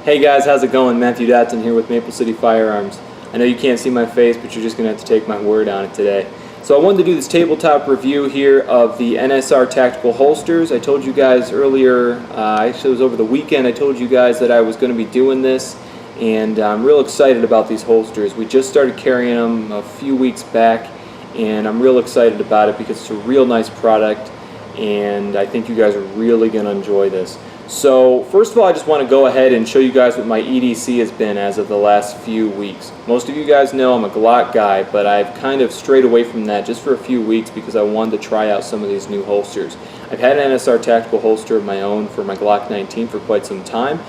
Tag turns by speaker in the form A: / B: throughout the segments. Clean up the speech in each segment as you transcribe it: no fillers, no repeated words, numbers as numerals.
A: Hey guys, how's it going? Matthew Dotson here with Maple City Firearms. I know you can't see my face, but you're just going to have to take my word on it today. So I wanted to do this tabletop review here of the Nsr Tactical holsters. I told you guys earlier, actually it was over the weekend, I told you guys that I was going to be doing this, and I'm real excited about these holsters. We just started carrying them a few weeks back, and I'm real excited about it because it's a real nice product, and I think you guys are really going to enjoy this. So first of all, I just want to go ahead and show you guys what my EDC has been as of the last few weeks. Most of you guys know I'm a Glock guy, but I've kind of strayed away from that just for a few weeks because I wanted to try out some of these new holsters. I've had an Nsr Tactical holster of my own for my Glock 19 for quite some time,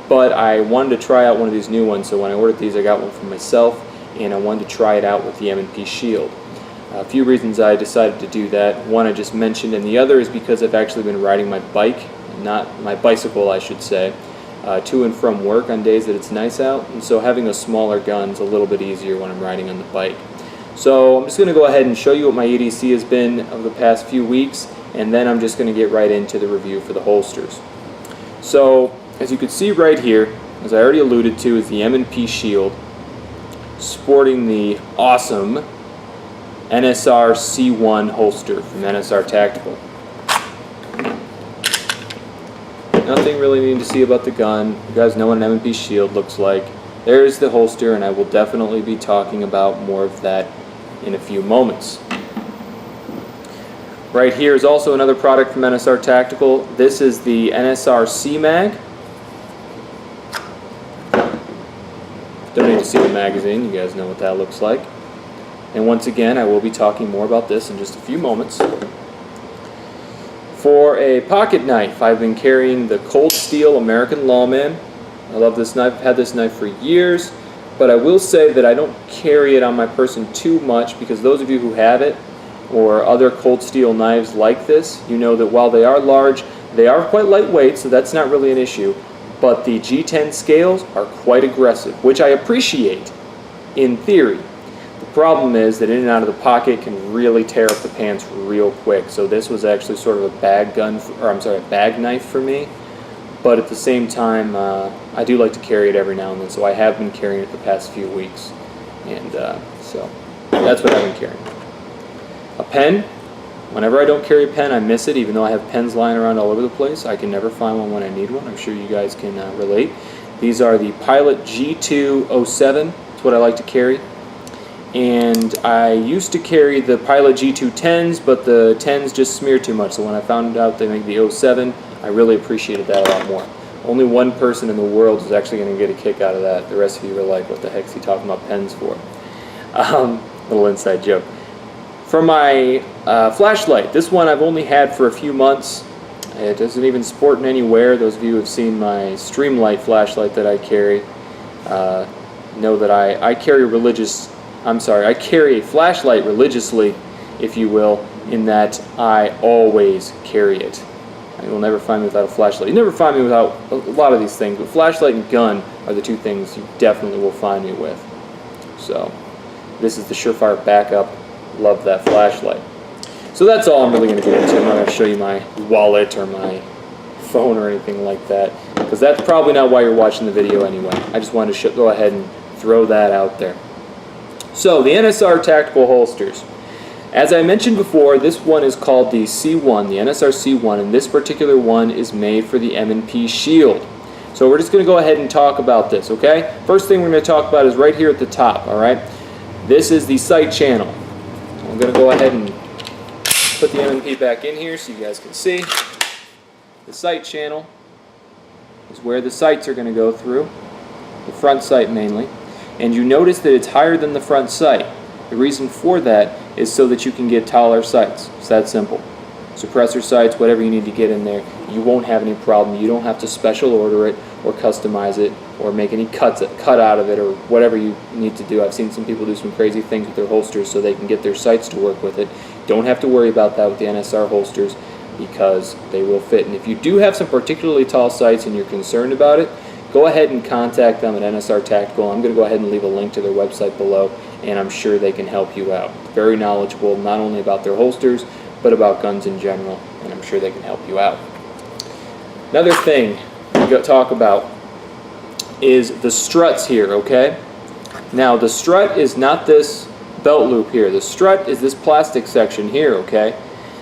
A: but I wanted to try out one of these new ones, so when I ordered these I got one for myself, and I wanted to try it out with the M&P Shield. A few reasons I decided to do that. One I just mentioned, and the other is because I've actually been riding my bike, not my bicycle I should say, to and from work on days that it's nice out, and so having a smaller gun is a little bit easier when I'm riding on the bike. So I'm just going to go ahead and show you what my EDC has been over the past few weeks, and then I'm just going to get right into the review for the holsters. So as you can see right here, as I already alluded to, is the M&P Shield, sporting the awesome Nsr C1 holster from Nsr Tactical. Nothing really needing to see about the gun. You guys know what an M&P Shield looks like. There's the holster, and I will definitely be talking about more of that in a few moments. Right here is also another product from Nsr Tactical. This is the Nsr C-Mag. Don't need to see the magazine, you guys know what that looks like. And once again, I will be talking more about this in just a few moments. For a pocket knife, I've been carrying the Cold Steel American Lawman. I love this knife. I've had this knife for years, but I will say that I don't carry it on my person too much because those of you who have it or other Cold Steel knives like this, you know that while they are large, they are quite lightweight, so that's not really an issue, but the G10 scales are quite aggressive, which I appreciate in theory. The problem is that in and out of the pocket can really tear up the pants real quick. So this was actually sort of a bag knife for me. But at the same time, I do like to carry it every now and then. So I have been carrying it the past few weeks, and so that's what I've been carrying. A pen. Whenever I don't carry a pen, I miss it. Even though I have pens lying around all over the place, I can never find one when I need one. I'm sure you guys can relate. These are the Pilot G207. That's what I like to carry. And I used to carry the Pilot G210s, but the 10s just smear too much, so when I found out they make the 07, I really appreciated that a lot more. Only one person in the world is actually going to get a kick out of that. The rest of you are like, what the heck is he talking about pens for? Little inside joke. For my flashlight, this one I've only had for a few months. It doesn't even sport in any wear. Those of you who have seen my Streamlight flashlight that I carry know that I carry I carry a flashlight religiously, if you will, in that I always carry it. You will never find me without a flashlight. You never find me without a lot of these things, but flashlight and gun are the two things you definitely will find me with. So, this is the surefire backup. Love that flashlight. So that's all I'm really going to get into. I'm not going to show you my wallet or my phone or anything like that, because that's probably not why you're watching the video anyway. I just wanted to go ahead and throw that out there. So, the Nsr Tactical holsters. As I mentioned before, this one is called the C1, the Nsr C1, and this particular one is made for the M&P Shield. So we're just going to go ahead and talk about this, okay? First thing we're going to talk about is right here at the top, alright? This is the sight channel. I'm going to go ahead and put the M&P back in here so you guys can see. The sight channel is where the sights are going to go through, the front sight mainly. And you notice that it's higher than the front sight. The reason for that is so that you can get taller sights. It's that simple. Suppressor sights, whatever you need to get in there, you won't have any problem. You don't have to special order it or customize it or make any cut out of it or whatever you need to do. I've seen some people do some crazy things with their holsters so they can get their sights to work with it. Don't have to worry about that with the Nsr holsters because they will fit. And if you do have some particularly tall sights and you're concerned about it, go ahead and contact them at Nsr Tactical. I'm going to go ahead and leave a link to their website below, and I'm sure they can help you out. Very knowledgeable, not only about their holsters, but about guns in general, and I'm sure they can help you out. Another thing to talk about is the struts here, okay? Now the strut is not this belt loop here. The strut is this plastic section here, okay?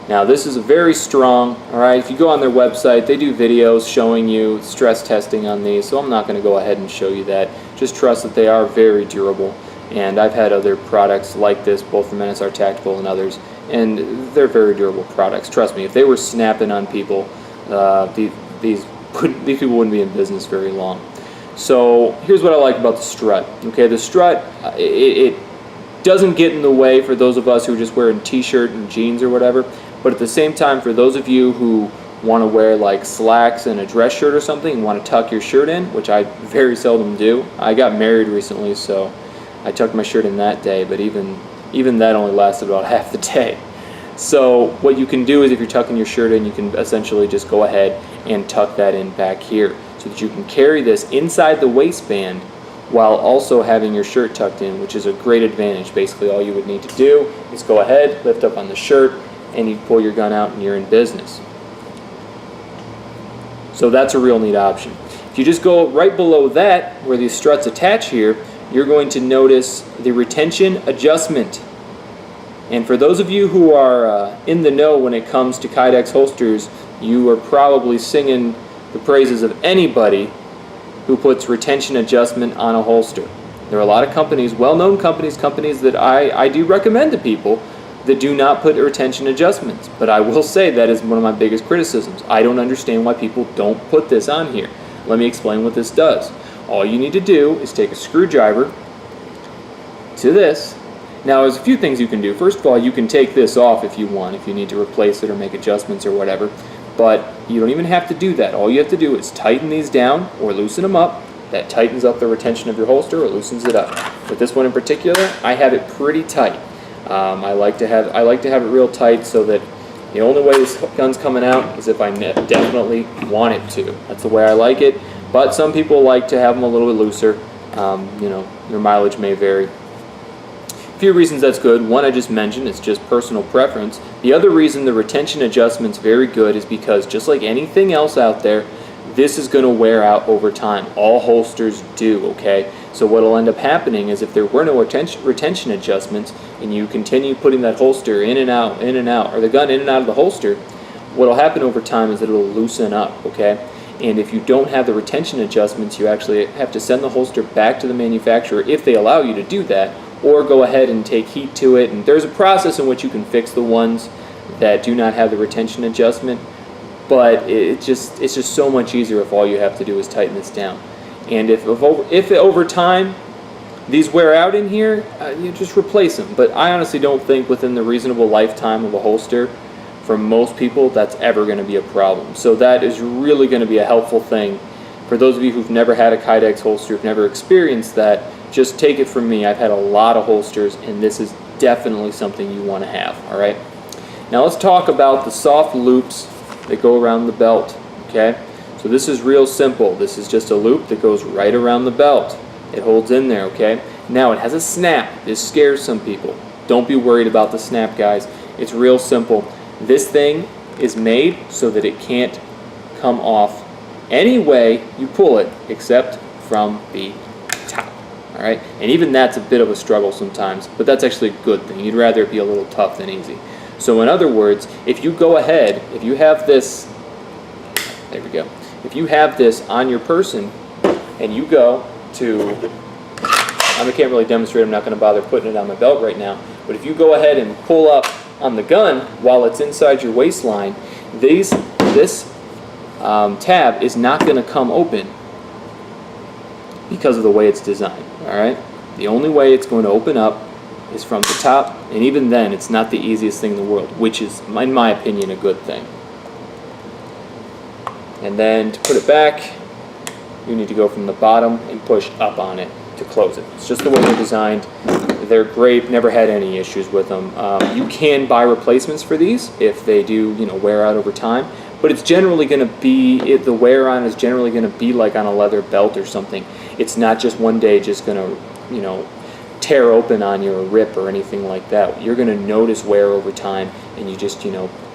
A: Now this is very strong, all right? If you go on their website, they do videos showing you stress testing on these, so I'm not going to go ahead and show you that. Just trust that they are very durable, and I've had other products like this, both from Nsr Tactical and others, and they're very durable products. Trust me, if they were snapping on people, these people wouldn't be in business very long. So here's what I like about the strut. Okay, the strut, it doesn't get in the way for those of us who are just wearing t-shirt and jeans or whatever, but at the same time, for those of you who want to wear like slacks and a dress shirt or something and want to tuck your shirt in, which I very seldom do. I got married recently, so I tucked my shirt in that day, but even that only lasted about half the day. So what you can do is if you're tucking your shirt in, you can essentially just go ahead and tuck that in back here so that you can carry this inside the waistband while also having your shirt tucked in, which is a great advantage. Basically all you would need to do is go ahead, lift up on the shirt, and you pull your gun out and you're in business. So that's a real neat option. If you just go right below that, where these struts attach here, you're going to notice the retention adjustment. And for those of you who are in the know when it comes to Kydex holsters, you are probably singing the praises of anybody who puts retention adjustment on a holster. There are a lot of companies, well-known companies that I do recommend to people that do not put retention adjustments. But I will say that is one of my biggest criticisms. I don't understand why people don't put this on here. Let me explain what this does. All you need to do is take a screwdriver to this. Now there's a few things you can do. First of all, you can take this off if you want, if you need to replace it or make adjustments or whatever. But you don't even have to do that. All you have to do is tighten these down or loosen them up. That tightens up the retention of your holster or loosens it up. With this one in particular, I have it pretty tight. I like to have it real tight so that the only way this gun's coming out is if I definitely want it to. That's the way I like it. But some people like to have them a little bit looser. You know, your mileage may vary. A few reasons that's good. One I just mentioned, it's just personal preference. The other reason the retention adjustment's very good is because just like anything else out there, this is going to wear out over time. All holsters do, okay? So what will end up happening is if there were no retention adjustments and you continue putting that holster in and out, or the gun in and out of the holster, what will happen over time is that it will loosen up, okay? And if you don't have the retention adjustments, you actually have to send the holster back to the manufacturer if they allow you to do that, or go ahead and take heat to it. And there's a process in which you can fix the ones that do not have the retention adjustment, but it's just so much easier if all you have to do is tighten this down. And if over time these wear out in here, you just replace them. But I honestly don't think within the reasonable lifetime of a holster, for most people, that's ever going to be a problem. So that is really going to be a helpful thing. For those of you who've never had a Kydex holster, who've never experienced that, just take it from me. I've had a lot of holsters, and this is definitely something you want to have, all right? Now let's talk about the soft loops that go around the belt, okay? So this is real simple. This is just a loop that goes right around the belt. It holds in there, okay? Now it has a snap. This scares some people. Don't be worried about the snap, guys. It's real simple. This thing is made so that it can't come off any way you pull it except from the top, all right? And even that's a bit of a struggle sometimes, but that's actually a good thing. You'd rather it be a little tough than easy. So in other words, if you go ahead, if you have this, there we go. If you have this on your person and you go to, I can't really demonstrate, I'm not going to bother putting it on my belt right now, but if you go ahead and pull up on the gun while it's inside your waistline, this tab is not going to come open because of the way it's designed, all right? The only way it's going to open up is from the top, and even then it's not the easiest thing in the world, which is, in my opinion, a good thing. And then to put it back, you need to go from the bottom and push up on it to close it. It's just the way they're designed. They're great, never had any issues with them. You can buy replacements for these if they do, wear out over time, but it's generally going to be, the wear on is generally going to be like on a leather belt or something. It's not just one day just going to, tear open on you or rip or anything like that. You're going to notice wear over time, and you just,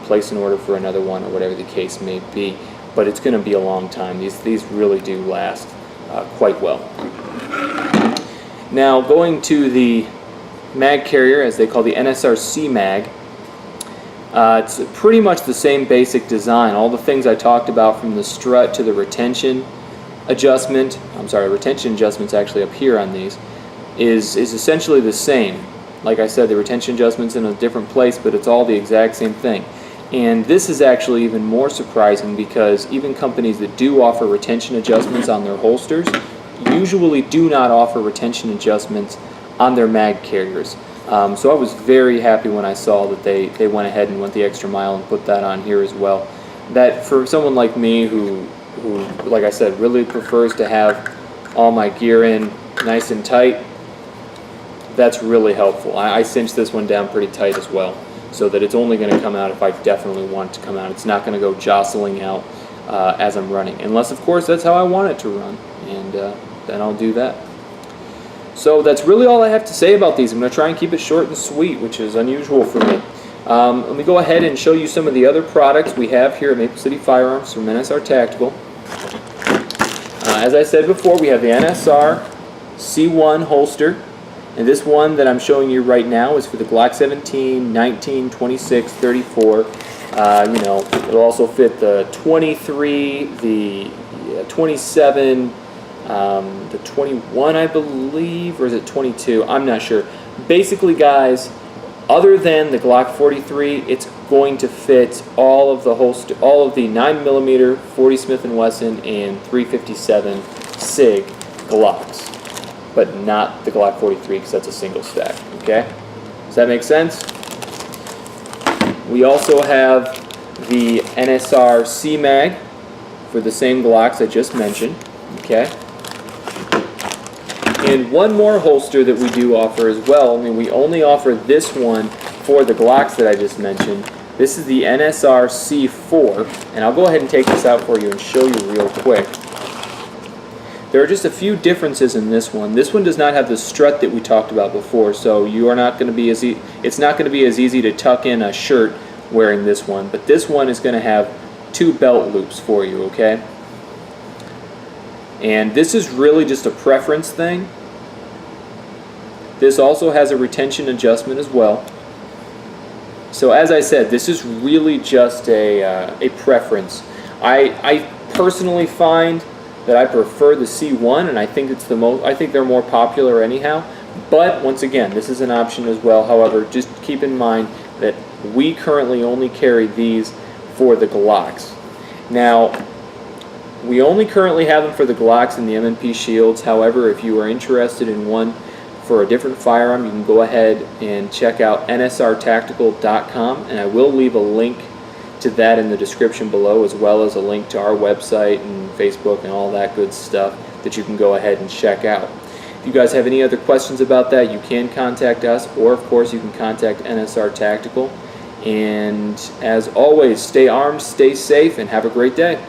A: place an order for another one or whatever the case may be. But it's going to be a long time. These really do last. quite well. Now going to the mag carrier, as they call the NSR mag. It's pretty much the same basic design. All the things I talked about, from the strut to the retention adjustment, retention adjustments actually up here on these, is essentially the same. Like I said, the retention adjustment's in a different place, but it's all the exact same thing. And this is actually even more surprising, because even companies that do offer retention adjustments on their holsters usually do not offer retention adjustments on their mag carriers. So I was very happy when I saw that they went ahead and went the extra mile and put that on here as well. That for someone like me who like I said, really prefers to have all my gear in nice and tight, that's really helpful. I cinched this one down pretty tight as well, so that it's only going to come out if I definitely want it to come out. It's not going to go jostling out as I'm running, unless of course that's how I want it to run, and then I'll do that. So that's really all I have to say about these. I'm going to try and keep it short and sweet, which is unusual for me. Let me go ahead and show you some of the other products we have here at Maple City Firearms from Nsr Tactical. As I said before, we have the NSR C1 holster, and this one that I'm showing you right now is for the Glock 17, 19, 26, 34. It'll also fit the 23, the 27, the 21, I believe, or is it 22? I'm not sure. Basically, guys, other than the Glock 43, it's going to fit all of the holster, all of the 9mm 40 Smith & Wesson and 357 SIG Glocks, but not the Glock 43, because that's a single stack. Okay, does that make sense? We also have the NSR mag for the same Glocks I just mentioned. Okay. And one more holster that we do offer as well. I mean, we only offer this one for the Glocks that I just mentioned. This is the NSR C4, and I'll go ahead and take this out for you and show you real quick. There are just a few differences in this one. This one does not have the strut that we talked about before, so you are not going to be it's not going to be as easy to tuck in a shirt wearing this one. But this one is going to have 2 belt loops for you, okay? And this is really just a preference thing. This also has a retention adjustment as well. So as I said, this is really just a preference. I personally find that I prefer the C1, and I think it's the most. I think they're more popular anyhow. But once again, this is an option as well. However, just keep in mind that we currently only carry these for the Glocks. Now, we only currently have them for the Glocks and the M&P Shields. However, if you are interested in one for a different firearm, you can go ahead and check out nsrtactical.com, and I will leave a link to that in the description below, as well as a link to our website and Facebook and all that good stuff that you can go ahead and check out. If you guys have any other questions about that, you can contact us, or of course you can contact Nsr Tactical. And as always, stay armed, stay safe, and have a great day.